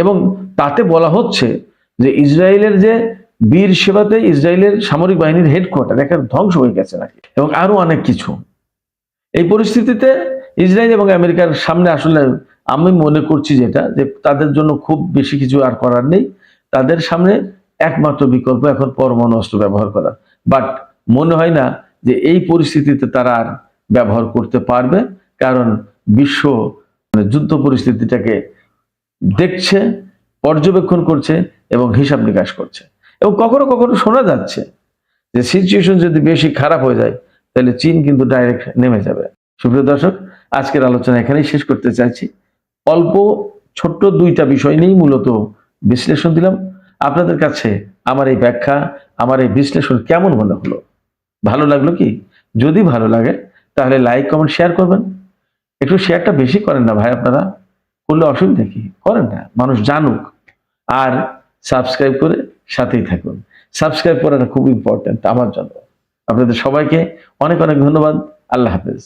এবং তাতে বলা হচ্ছে যে ইসরায়েলের যে বীর সেবাতে ইসরায়েলের সামরিক বাহিনীর হেডকোয়ার্টার এখানে ধ্বংস হয়ে গেছে নাকি, এবং আরো অনেক কিছু। এই পরিস্থিতিতে ইসরায়েল এবং আমেরিকার সামনে আসলে আমি মনে করছি যেটা, যে তাদের জন্য খুব বেশি কিছু আর করার নেই। তাদের সামনে একমাত্র বিকল্প এখন পরমাণু অস্ত্র ব্যবহার করা। বাট মনে হয় না যে এই পরিস্থিতিতে তারা আর ব্যবহার করতে পারবে, কারণ বিশ্ব যুদ্ধ পরিস্থিতিটাকে দেখছে, পর্যবেক্ষণ করছে এবং হিসাব নিকাশ করছে। এবং কখনো কখনো শোনা যাচ্ছে যে সিচুয়েশন যদি বেশি খারাপ হয়ে যায় তাহলে চীন কিন্তু ডাইরেক্ট নেমে যাবে। সুপ্রিয় দর্শক, আজকের আলোচনা এখানেই শেষ করতে চাইছি। অল্প ছোট্ট দুইটা বিষয় নিয়েই মূলত বিশ্লেষণ দিলাম। আপনাদের কাছে আমার এই ব্যাখ্যা, আমার এই বিশ্লেষণ কেমন মনে হলো? ভালো লাগলো কি? যদি ভালো লাগে তাহলে লাইক, কমেন্ট, শেয়ার করবেন। একটু শেয়ারটা বেশি করেন না ভাই, আপনারা করলে অসুবিধা কি? করেন না, মানুষ জানুক। আর সাবস্ক্রাইব করে সাথেই থাকুন। সাবস্ক্রাইব করাটা খুব ইম্পর্টেন্ট আমার জন্য। আপনাদের সবাইকে অনেক অনেক ধন্যবাদ। আল্লাহ হাফেজ।